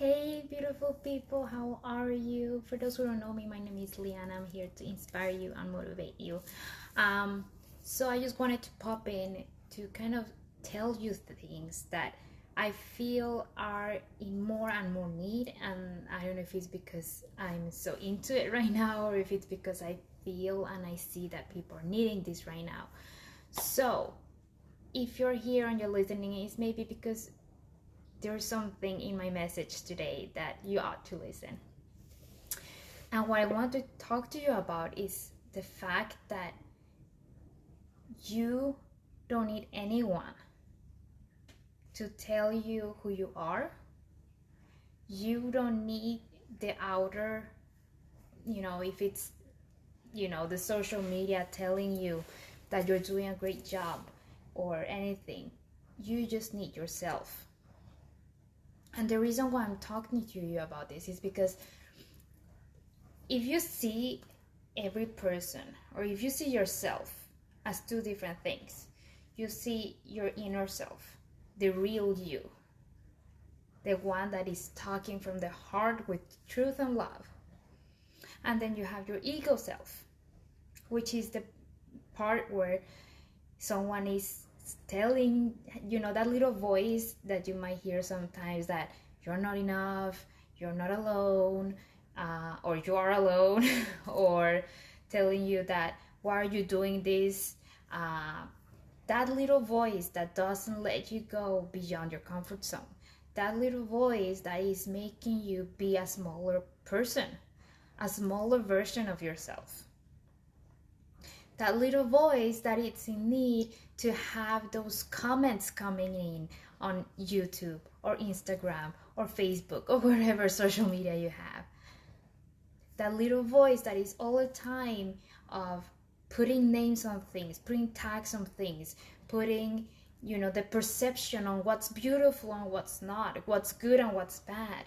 Hey beautiful people, how are you? For those who don't know me, my name is Liana. I'm here to inspire you and motivate you. Um, so I just wanted to pop in to kind of tell you things that I feel are in more and more need, and I don't know if it's because I'm so into it right now or if it's because I feel and I see that people are needing this right now. So if you're here and you're listening, it's maybe because there's something in my message today that you ought to listen. And what I want to talk to you about is the fact that you don't need anyone to tell you who you are. You don't need the outer, if it's, the social media telling you that you're doing a great job or anything. You just need yourself. And the reason why I'm talking to you about this is because if you see every person, or if you see yourself as two different things, you see your inner self, the real you, the one that is talking from the heart with truth and love. And then you have your ego self, which is the part where someone is telling, that little voice that you might hear sometimes, that you're not enough, you're not alone, or you are alone, or telling you that, why are you doing this? That little voice that doesn't let you go beyond your comfort zone. That little voice that is making you be a smaller person, a smaller version of yourself. That little voice that it's in need to have those comments coming in on YouTube or Instagram or Facebook or wherever social media you have. That little voice that is all the time of putting names on things, putting tags on things, putting, the perception on what's beautiful and what's not, what's good and what's bad.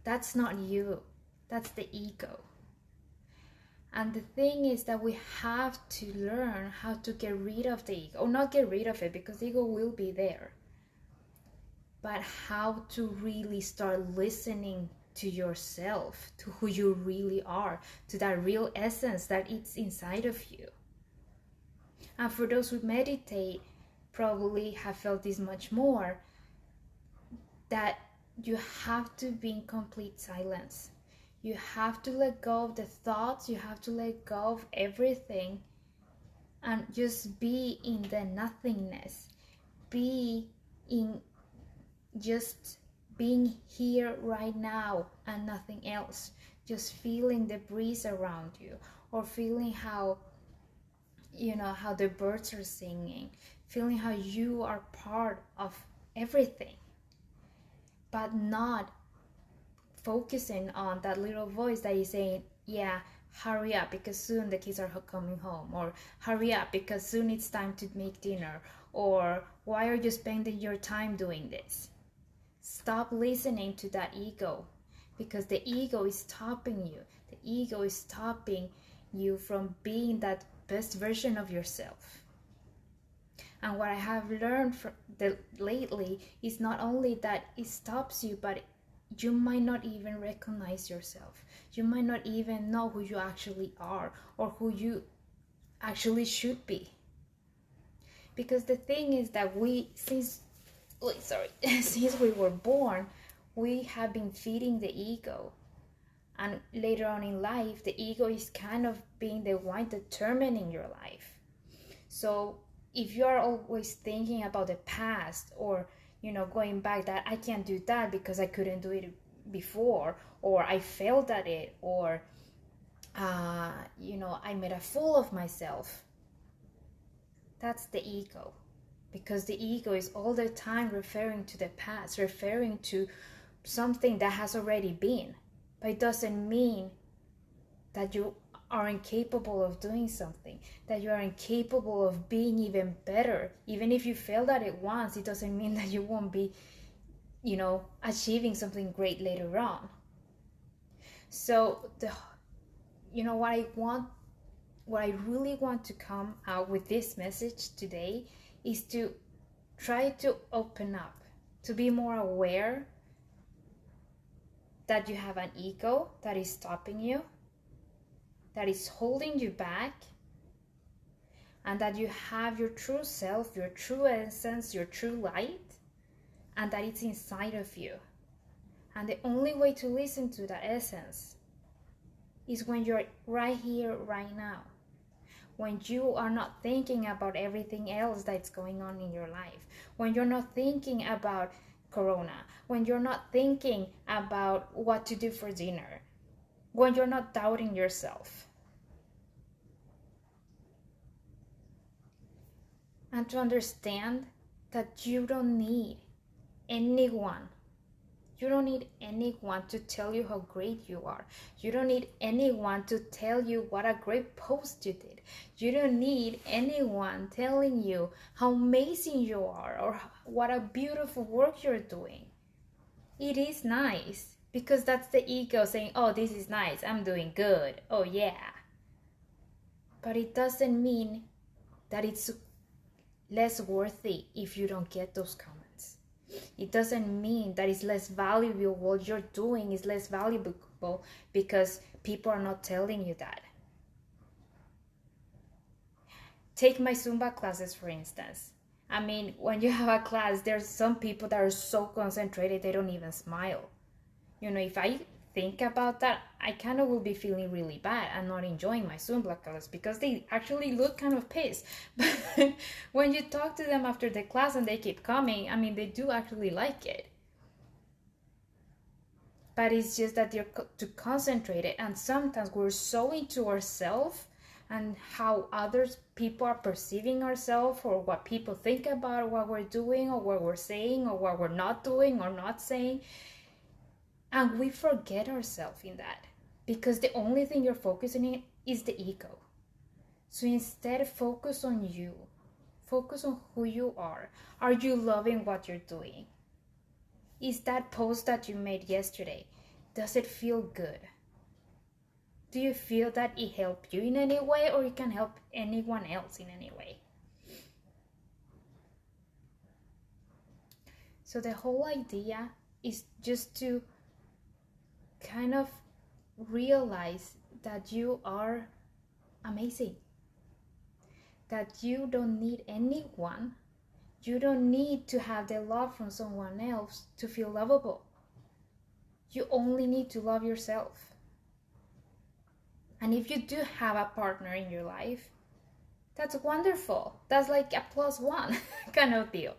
That's not you. That's the ego. And the thing is that we have to learn how to get rid of the ego, or not get rid of it, because the ego will be there, but how to really start listening to yourself, to who you really are, to that real essence that it's inside of you. And for those who meditate, probably have felt this much more, that you have to be in complete silence. You have to let go of the thoughts, you have to let go of everything and just be in the nothingness. Be in just being here right now and nothing else. Just feeling the breeze around you, or feeling how, how the birds are singing, feeling how you are part of everything, but not focusing on that little voice that is saying, yeah, hurry up because soon the kids are coming home, or hurry up because soon it's time to make dinner, or why are you spending your time doing this? Stop listening to that ego, because the ego is stopping you. The ego is stopping you from being that best version of yourself. And what I have learned lately is not only that it stops you, but you might not even recognize yourself. You might not even know who you actually are, or who you actually should be. Because the thing is that since we were born, we have been feeding the ego. And later on in life, the ego is kind of being the one determining your life. So if you're always thinking about the past, or going back, that I can't do that because I couldn't do it before, or I failed at it, or I made a fool of myself, that's the ego. Because the ego is all the time referring to the past, referring to something that has already been. But it doesn't mean that you are incapable of doing something, that you are incapable of being even better. Even if you failed at it once, it doesn't mean that you won't be, achieving something great later on. So what I really want to come out with this message today is to try to open up, to be more aware that you have an ego that is stopping you, that is holding you back, and that you have your true self, your true essence, your true light, and that it's inside of you. And the only way to listen to that essence is when you're right here, right now. When you are not thinking about everything else that's going on in your life. When you're not thinking about Corona. When you're not thinking about what to do for dinner. When you're not doubting yourself. And to understand that you don't need anyone. You don't need anyone to tell you how great you are. You don't need anyone to tell you what a great post you did. You don't need anyone telling you how amazing you are or what a beautiful work you're doing. It is nice because that's the ego saying, oh, this is nice. I'm doing good. Oh, yeah. But it doesn't mean that it's less worthy if you don't get those comments. It doesn't mean that it's less valuable. What you're doing is less valuable because people are not telling you that. Take my Zumba classes, for instance. I mean, when you have a class, there's some people that are so concentrated, they don't even smile. You know, if I think about that, I kind of will be feeling really bad and not enjoying my Zumba class because they actually look kind of pissed. But when you talk to them after the class and they keep coming, I mean, they do actually like it. But it's just that they're too concentrated, and sometimes we're so into ourselves and how others people are perceiving ourselves, or what people think about what we're doing or what we're saying or what we're not doing or not saying. And we forget ourselves in that because the only thing you're focusing on is the ego. So instead, focus on you. Focus on who you are. Are you loving what you're doing? Is that post that you made yesterday, does it feel good? Do you feel that it helped you in any way, or it can help anyone else in any way? So the whole idea is just to kind of realize that you are amazing, that you don't need anyone. You don't need to have the love from someone else to feel lovable. You only need to love yourself. And if you do have a partner in your life, that's wonderful. That's like a +1 kind of deal.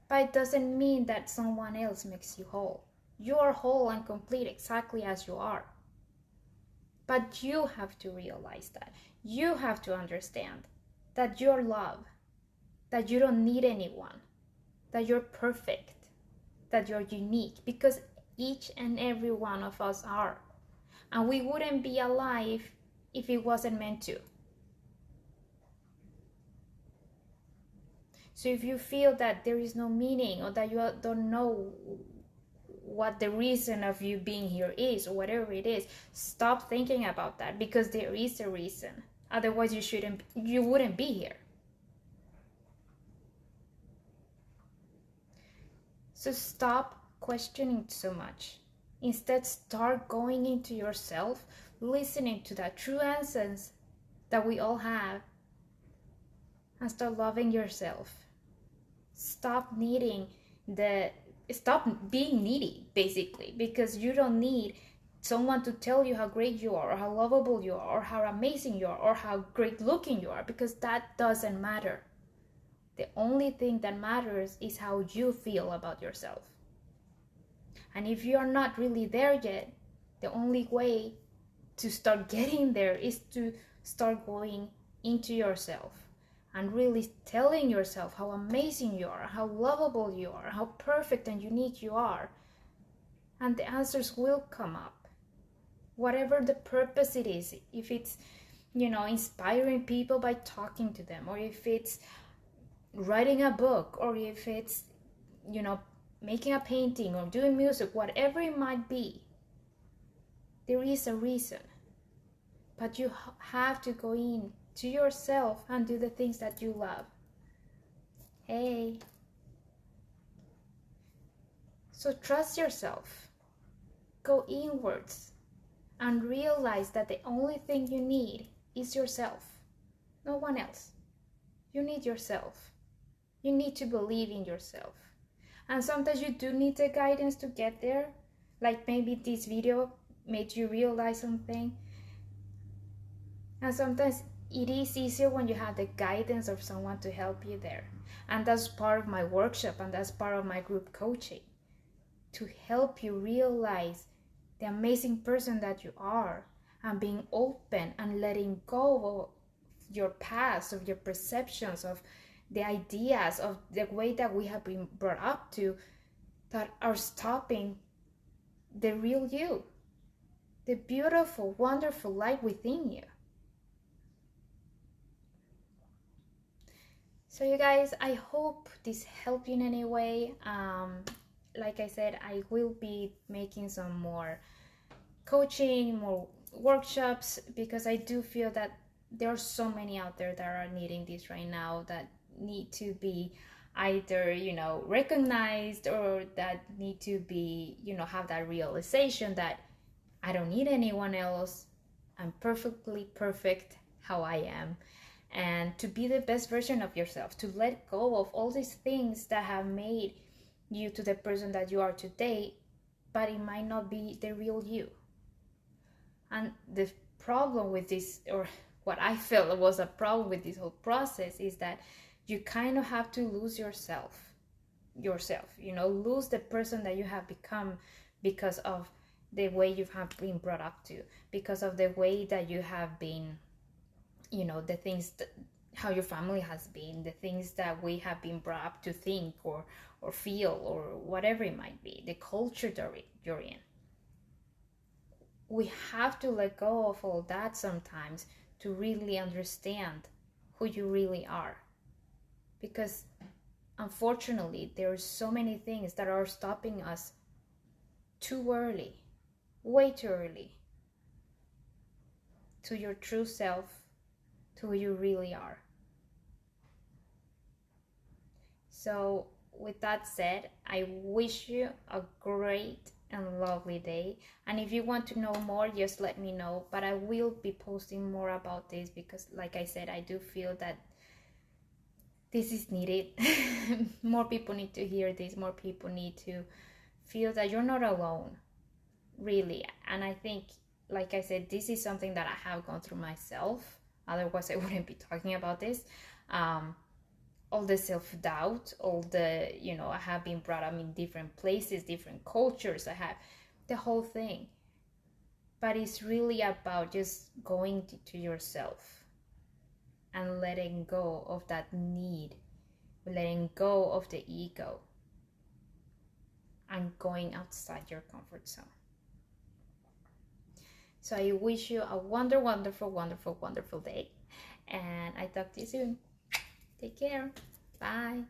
But it doesn't mean that someone else makes you whole. You are whole and complete exactly as you are. But you have to realize that. You have to understand that you're loved, that you don't need anyone, that you're perfect, that you're unique, because each and every one of us are. And we wouldn't be alive if it wasn't meant to. So if you feel that there is no meaning, or that you don't know what the reason of you being here is, or whatever it is, stop thinking about that, because there is a reason. Otherwise you wouldn't be here. So stop questioning so much. Instead, start going into yourself, listening to that true essence that we all have, and start loving yourself. Stop being needy, basically, because you don't need someone to tell you how great you are, or how lovable you are, or how amazing you are, or how great looking you are, because that doesn't matter. The only thing that matters is how you feel about yourself. And if you are not really there yet, the only way to start getting there is to start going into yourself and really telling yourself how amazing you are, how lovable you are, how perfect and unique you are. And the answers will come up. Whatever the purpose it is, if it's, inspiring people by talking to them, or if it's writing a book, or if it's, making a painting or doing music, whatever it might be, there is a reason. But you have to go in to yourself and do the things that you love. Hey. So trust yourself. go inwards and realize that the only thing you need is yourself, no one else. You need yourself. You need to believe in yourself. And sometimes you do need the guidance to get there. Like maybe this video made you realize something. And sometimes it is easier when you have the guidance of someone to help you there. And that's part of my workshop, and that's part of my group coaching, to help you realize the amazing person that you are, and being open and letting go of your past, of your perceptions, of the ideas, of the way that we have been brought up to, that are stopping the real you, the beautiful, wonderful light within you. So you guys, I hope this helped you in any way. Like I said, I will be making some more coaching, more workshops, because I do feel that there are so many out there that are needing this right now, that need to be either, you know, recognized, or that need to be, you know, have that realization that I don't need anyone else. I'm perfectly perfect how I am. And to be the best version of yourself, to let go of all these things that have made you to the person that you are today, but it might not be the real you. And the problem with this, or what I felt was a problem with this whole process, is that you kind of have to lose yourself, you know, lose the person that you have become because of the way you have been brought up to, because of the way that you have been, you know, the things that, how your family has been, the things that we have been brought up to think or feel, or whatever it might be, the culture that you're in. We have to let go of all that sometimes to really understand who you really are. Because unfortunately, there are so many things that are stopping us too early, way too early, to your true self, to who you really are. So with that said, I wish you a great and lovely day. And if you want to know more, just let me know. But I will be posting more about this, because like I said, I do feel that this is needed. More people need to hear this. More people need to feel that you're not alone, really. And I think, like I said, this is something that I have gone through myself. Otherwise, I wouldn't be talking about this. All the self-doubt, all the, you know, I have been brought up in different places, different cultures. I have the whole thing. But it's really about just going to yourself and letting go of that need, letting go of the ego, and going outside your comfort zone. So I wish you a wonderful, wonderful day. And I talk to you soon. Take care. Bye.